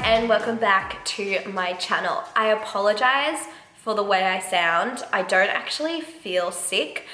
And welcome back to my channel. I apologize for the way I sound. I don't actually feel sick,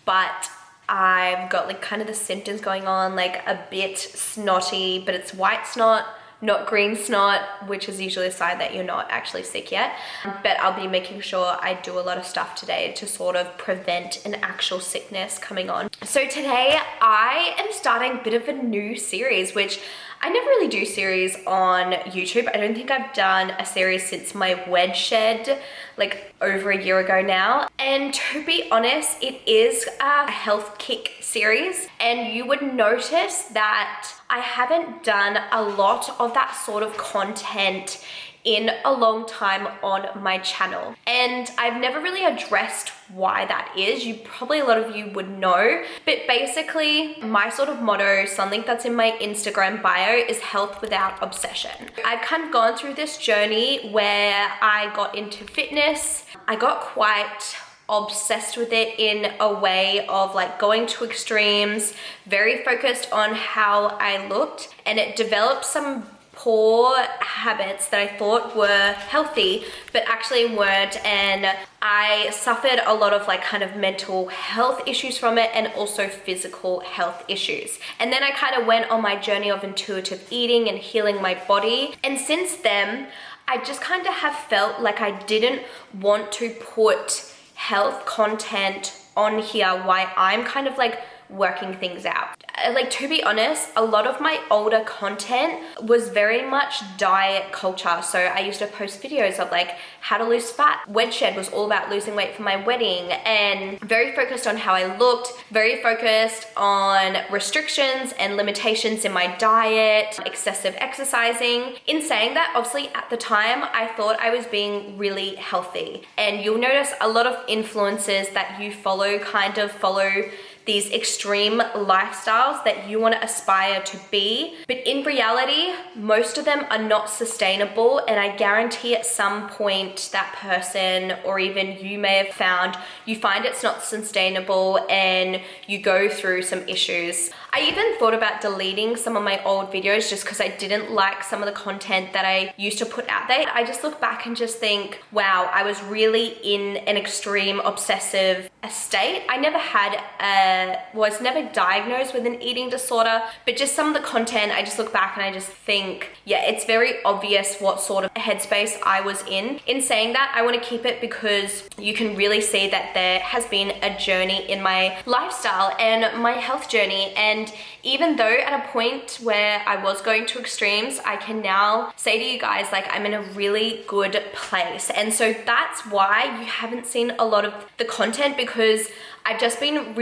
but I've got like kind of the symptoms going on, like a bit snotty, but it's white snot, not green snot, which is usually a sign that you're not actually sick yet. But I'll be making sure I do a lot of stuff today to sort of prevent an actual sickness coming on. So today I am starting a bit of a new series, which I never really do series on YouTube. I don't think I've done a series since my wedge shed, like over a year ago now. And to be honest, it is a health kick series. And you would notice that I haven't done a lot of that sort of content in a long time on my channel. And I've never really addressed why that is. A lot of you would know, but basically my sort of motto, something that's in my Instagram bio, is health without obsession. I've kind of gone through this journey where I got into fitness. I got quite obsessed with it in a way of like going to extremes, very focused on how I looked, and it developed some poor habits that I thought were healthy but actually weren't, and I suffered a lot of like kind of mental health issues from it and also physical health issues. And then I kind of went on my journey of intuitive eating and healing my body, and since then I just kind of have felt like I didn't want to put health content on here while I'm kind of like working things out. Like, to be honest, a lot of my older content was very much diet culture. So I used to post videos of like how to lose fat. Wedge shed was all about losing weight for my wedding, and very focused on how I looked, very focused on restrictions and limitations in my diet, excessive exercising. In saying that, obviously at the time I thought I was being really healthy, and you'll notice a lot of influencers that you follow kind of follow these extreme lifestyles that you want to aspire to be. But in reality, most of them are not sustainable, and I guarantee at some point that person, or even you may have found, you find it's not sustainable and you go through some issues. I even thought about deleting some of my old videos just because I didn't like some of the content that I used to put out there. I just look back and just think, wow, I was really in an extreme obsessive state. I never was never diagnosed with an eating disorder, but just some of the content, I just look back and I just think, yeah, it's very obvious what sort of headspace I was in. In saying that, I want to keep it because you can really see that there has been a journey in my lifestyle and my health journey. And even though at a point where I was going to extremes, I can now say to you guys, like, I'm in a really good place. And so that's why you haven't seen a lot of the content, because I've just been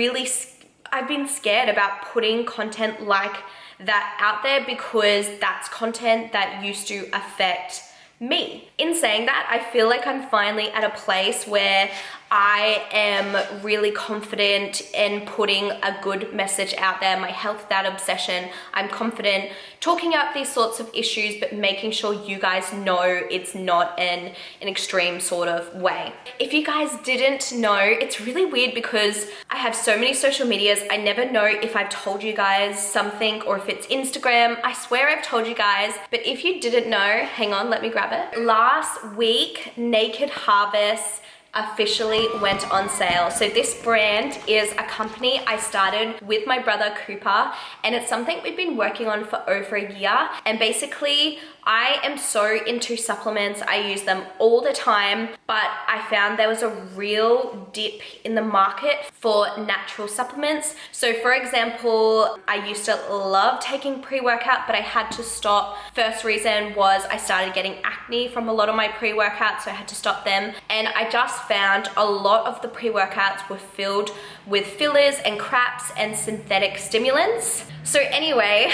I've been scared about putting content like that out there, because that's content that used to affect me. In saying that, I feel like I'm finally at a place where I am really confident in putting a good message out there, my health without obsession. I'm confident talking about these sorts of issues, but making sure you guys know it's not in an extreme sort of way. If you guys didn't know, it's really weird because I have so many social medias. I never know if I've told you guys something or if it's Instagram. I swear I've told you guys, but if you didn't know, hang on, let me grab it. Last week, Naked Harvest officially went on sale. So this brand is a company I started with my brother Cooper, and it's something we've been working on for over a year. And basically, I am so into supplements. I use them all the time, but I found there was a real dip in the market for natural supplements. So for example, I used to love taking pre-workout, but I had to stop. First reason was I started getting acne from a lot of my pre-workouts, so I had to stop them. And I just found a lot of the pre-workouts were filled with fillers and craps and synthetic stimulants. So anyway,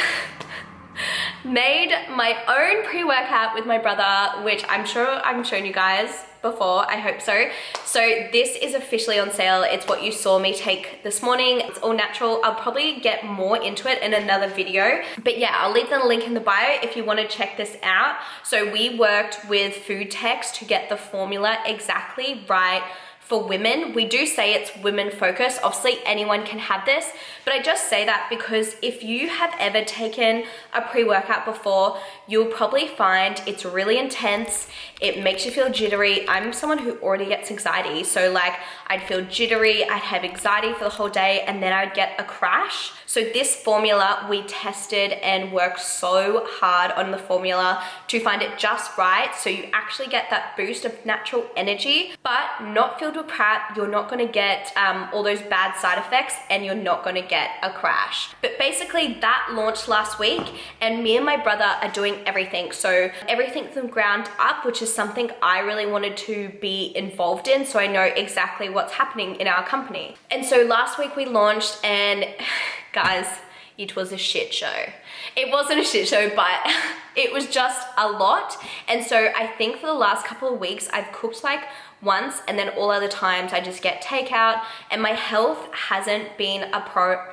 made my own pre-workout with my brother, which I'm sure I've shown you guys before, I hope so. So this is officially on sale. It's what you saw me take this morning. It's all natural. I'll probably get more into it in another video, but yeah, I'll leave the link in the bio if you want to check this out. So we worked with food techs to get the formula exactly right for women. We do say it's women focused. Obviously anyone can have this, but I just say that because if you have ever taken a pre-workout before, you'll probably find it's really intense. It makes you feel jittery. I'm someone who already gets anxiety. So like I'd feel jittery, I'd have anxiety for the whole day, and then I'd get a crash. So this formula we tested and worked so hard on the formula to find it just right. So you actually get that boost of natural energy, but not filled with crap. You're not gonna get all those bad side effects, and you're not gonna get a crash. But basically that launched last week, and me and my brother are doing everything. So everything from ground up, which is something I really wanted to be involved in, so I know exactly what's happening in our company. And so last week we launched, and guys, it was a shit show. It wasn't a shit show, but it was just a lot. And so I think for the last couple of weeks, I've cooked like once, and then all other times I just get takeout, and my health hasn't been a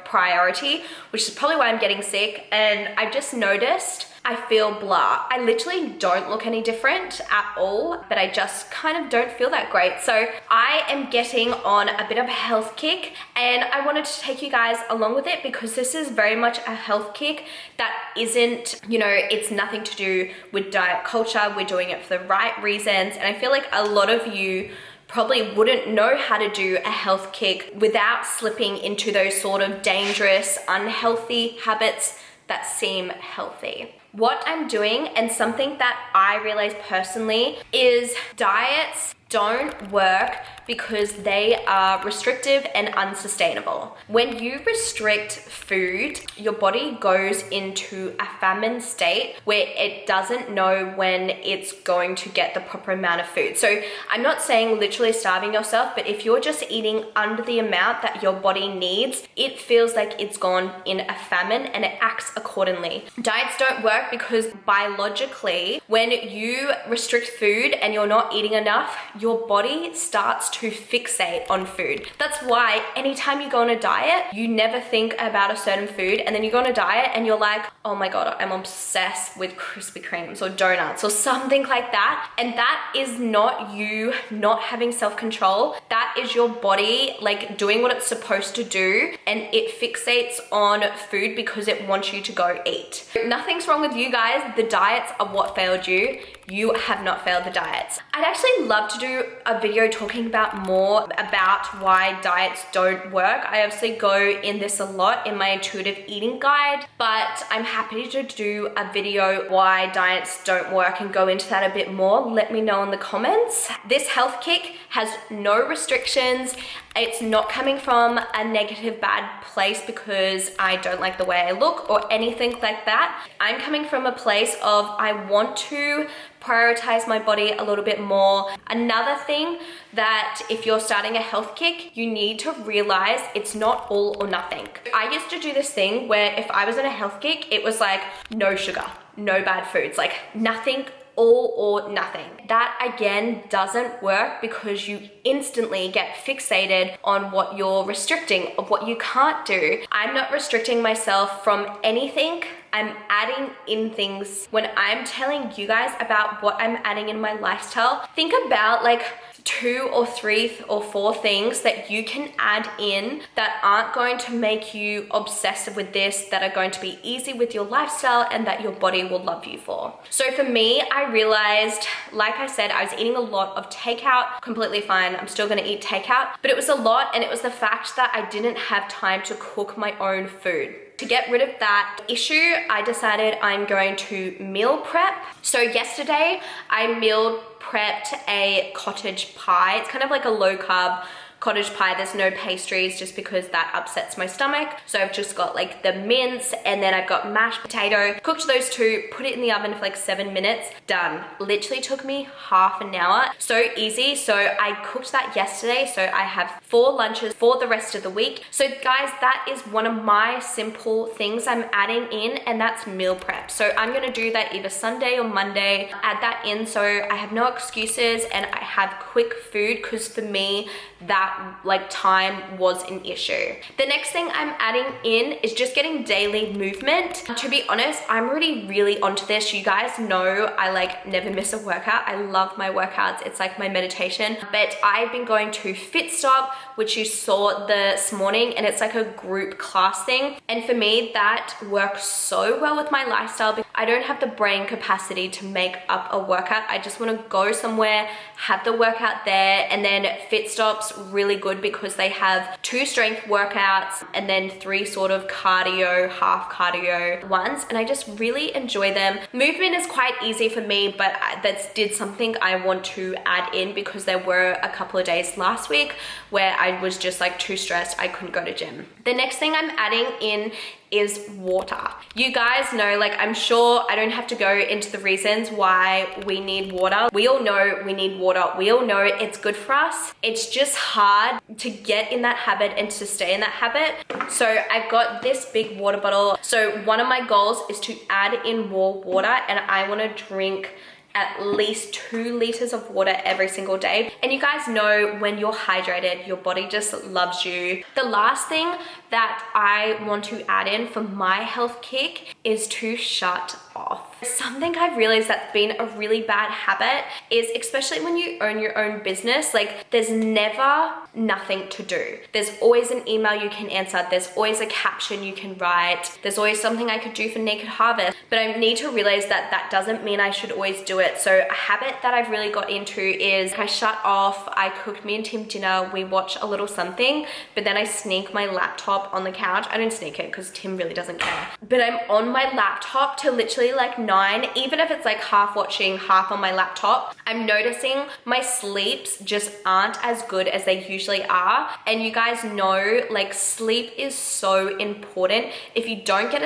priority, which is probably why I'm getting sick. And I've just noticed I feel blah. I literally don't look any different at all, but I just kind of don't feel that great. So I am getting on a bit of a health kick, and I wanted to take you guys along with it because this is very much a health kick that isn't, you know, it's nothing to do with diet culture. We're doing it for the right reasons. And I feel like a lot of you probably wouldn't know how to do a health kick without slipping into those sort of dangerous, unhealthy habits that seem healthy. What I'm doing, and something that I realized personally, is diets don't work because they are restrictive and unsustainable. When you restrict food, your body goes into a famine state where it doesn't know when it's going to get the proper amount of food. So I'm not saying literally starving yourself, but if you're just eating under the amount that your body needs, it feels like it's gone in a famine and it acts accordingly. Diets don't work because biologically, when you restrict food and you're not eating enough, your body starts to fixate on food. That's why anytime you go on a diet, you never think about a certain food, and then you go on a diet and you're like, oh my God, I'm obsessed with Krispy Kremes or donuts or something like that. And that is not you not having self-control. That is your body like doing what it's supposed to do, and it fixates on food because it wants you to go eat. Nothing's wrong with you guys. The diets are what failed you. You have not failed the diets. I'd actually love to do a video talking about more about why diets don't work. I obviously go in this a lot in my intuitive eating guide, but I'm happy to do a video why diets don't work and go into that a bit more. Let me know in the comments. This health kick has no restrictions. It's not coming from a negative, bad place because I don't like the way I look or anything like that. I'm coming from a place of I want to prioritize my body a little bit more. Another thing that if you're starting a health kick, you need to realize it's not all or nothing. I used to do this thing where if I was in a health kick, it was like no sugar, no bad foods, like nothing all or nothing. That again doesn't work because you instantly get fixated on what you're restricting, of what you can't do. I'm not restricting myself from anything. I'm adding in things. When I'm telling you guys about what I'm adding in my lifestyle, think about like 2 or 3 or 4 things that you can add in that aren't going to make you obsessive with this, that are going to be easy with your lifestyle and that your body will love you for. So for me, I realized, like I said, I was eating a lot of takeout. Completely fine, I'm still gonna eat takeout, but it was a lot, and it was the fact that I didn't have time to cook my own food. To get rid of that issue, I decided I'm going to meal prep. So yesterday I meal prepped a cottage pie. It's kind of like a low carb cottage pie. There's no pastries just because that upsets my stomach. So I've just got like the mince, and then I've got mashed potato. Cooked those 2, put it in the oven for like 7 minutes, done. Literally took me half an hour. So easy. So I cooked that yesterday. So I have 4 lunches for the rest of the week. So guys, that is one of my simple things I'm adding in, and that's meal prep. So I'm gonna do that either Sunday or Monday, add that in so I have no excuses and I have quick food, because for me, that like time was an issue. The next thing I'm adding in is just getting daily movement. To be honest, I'm already really onto this. You guys know I like never miss a workout. I love my workouts. It's like my meditation. But I've been going to Fitstop, which you saw this morning, and it's like a group class thing. And for me, that works so well with my lifestyle because I don't have the brain capacity to make up a workout. I just want to go somewhere, have the workout there, and then Fitstop's really good because they have 2 strength workouts and then 3 sort of cardio, half cardio ones, and I just really enjoy them. Movement is quite easy for me, but that's something I want to add in because there were a couple of days last week where I was just like too stressed, I couldn't go to gym. The next thing I'm adding in is water. You guys know, like I'm sure I don't have to go into the reasons why we need water. We all know we need water. We all know it's good for us. It's just hard to get in that habit and to stay in that habit. So I've got this big water bottle. So one of my goals is to add in more water, and I want to drink at least 2 liters of water every single day. And you guys know when you're hydrated, your body just loves you. The last thing that I want to add in for my health kick is to shut off. Something I've realized that's been a really bad habit is, especially when you own your own business, like there's never nothing to do. There's always an email you can answer. There's always a caption you can write. There's always something I could do for Naked Harvest. But I need to realize that that doesn't mean I should always do it. So a habit that I've really got into is I shut off. I cooked me and Tim dinner. We watch a little something, but then I sneak my laptop on the couch. I don't sneak it because Tim really doesn't care. But I'm on my laptop till literally like 9, even if it's like half watching, half on my laptop. I'm noticing my sleeps just aren't as good as they usually are. And you guys know, like sleep is so important. If you don't get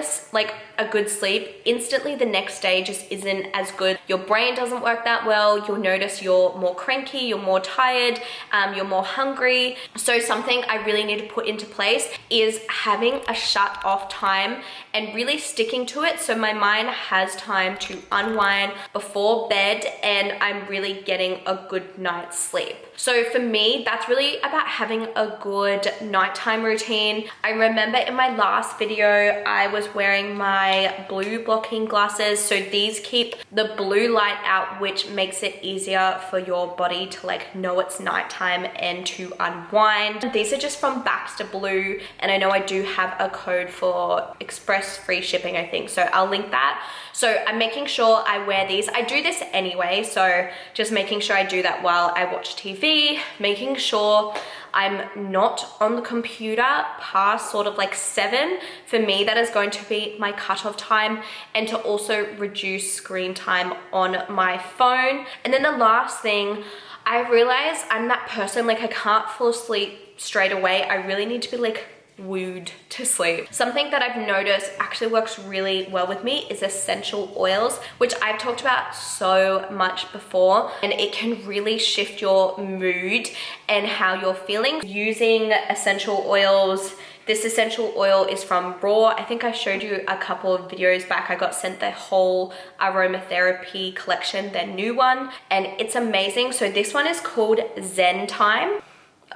a good sleep, instantly the next day just isn't as good. Your brain doesn't work that well. You'll notice you're more cranky, you're more tired, you're more hungry. So something I really need to put into place is having a shut off time and really sticking to it so my mind has time to unwind before bed and I'm really getting a good night's sleep. So for me, that's really about having a good nighttime routine. I remember in my last video, I was wearing my blue blocking glasses. So these keep the blue light out, which makes it easier for your body to like know it's nighttime and to unwind. These are just from Baxter Blue. And I know I do have a code for express free shipping, I think. So I'll link that. So I'm making sure I wear these. I do this anyway. So just making sure I do that while I watch TV, making sure I'm not on the computer past sort of like 7. For me, that is going to be my cutoff time, and to also reduce screen time on my phone. And then the last thing, I realize I'm that person, like I can't fall asleep straight away. I really need to be like wooed to sleep. Something that I've noticed actually works really well with me is essential oils, which I've talked about so much before, and it can really shift your mood and how you're feeling. Using essential oils This essential oil is from RAWW. I think I showed you a couple of videos back. I got sent the whole aromatherapy collection, their new one, and it's amazing. So this one is called Zen Time.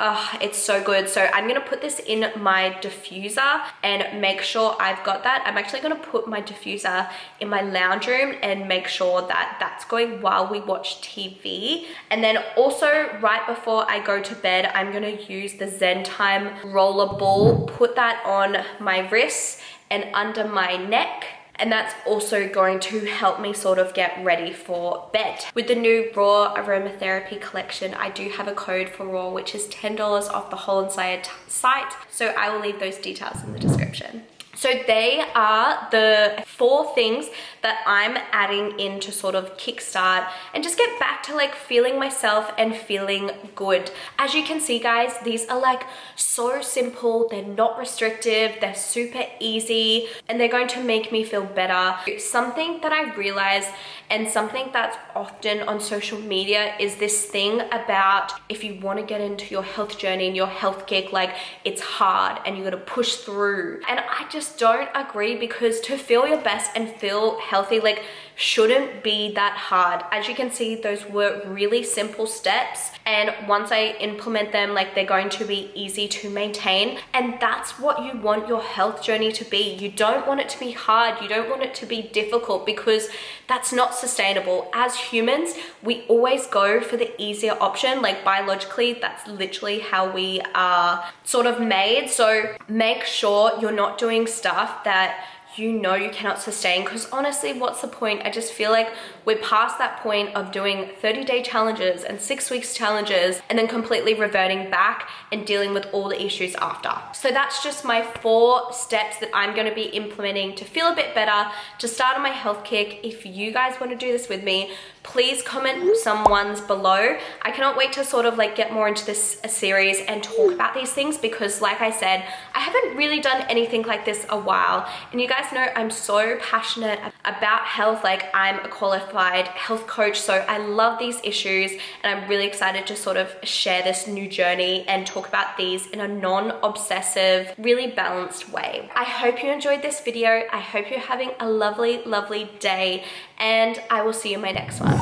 Oh, it's so good. So I'm gonna put this in my diffuser and make sure I've got that. I'm actually gonna put my diffuser in my lounge room and make sure that that's going while we watch TV. And then also right before I go to bed, I'm gonna use the Zen Time roller ball, put that on my wrists and under my neck. And that's also going to help me sort of get ready for bed. With the new RAWW aromatherapy collection, I do have a code for RAWW, which is $10 off the whole entire site. So I will leave those details in the description. So they are the 4 things that I'm adding in to sort of kickstart and just get back to like feeling myself and feeling good. As you can see, guys, these are like so simple. They're not restrictive. They're super easy and they're going to make me feel better. Something that I realize and something that's often on social media is this thing about if you want to get into your health journey and your health kick, like it's hard and you got to push through. And I just don't agree, because to feel your best and feel healthy like shouldn't be that hard. As you can see, those were really simple steps, and once I implement them, like they're going to be easy to maintain. And that's what you want your health journey to be. You don't want it to be hard. You don't want it to be difficult, because that's not sustainable. As humans, we always go for the easier option. Like biologically, that's literally how we are sort of made. So make sure you're not doing stuff that you know you cannot sustain, because honestly, what's the point? I just feel like we're past that point of doing 30-day challenges and 6 weeks challenges and then completely reverting back and dealing with all the issues after. So that's just my 4 steps that I'm going to be implementing to feel a bit better, to start on my health kick. If you guys want to do this with me, please comment some ones below. I cannot wait to sort of like get more into this series and talk about these things, because like I said, I haven't really done anything like this a while, and you guys know I'm so passionate about health. Like I'm a qualified health coach, so I love these issues, and I'm really excited to sort of share this new journey and talk about these in a non-obsessive, really balanced way. I hope you enjoyed this video. I hope you're having a lovely, lovely day, and I will see you in my next one.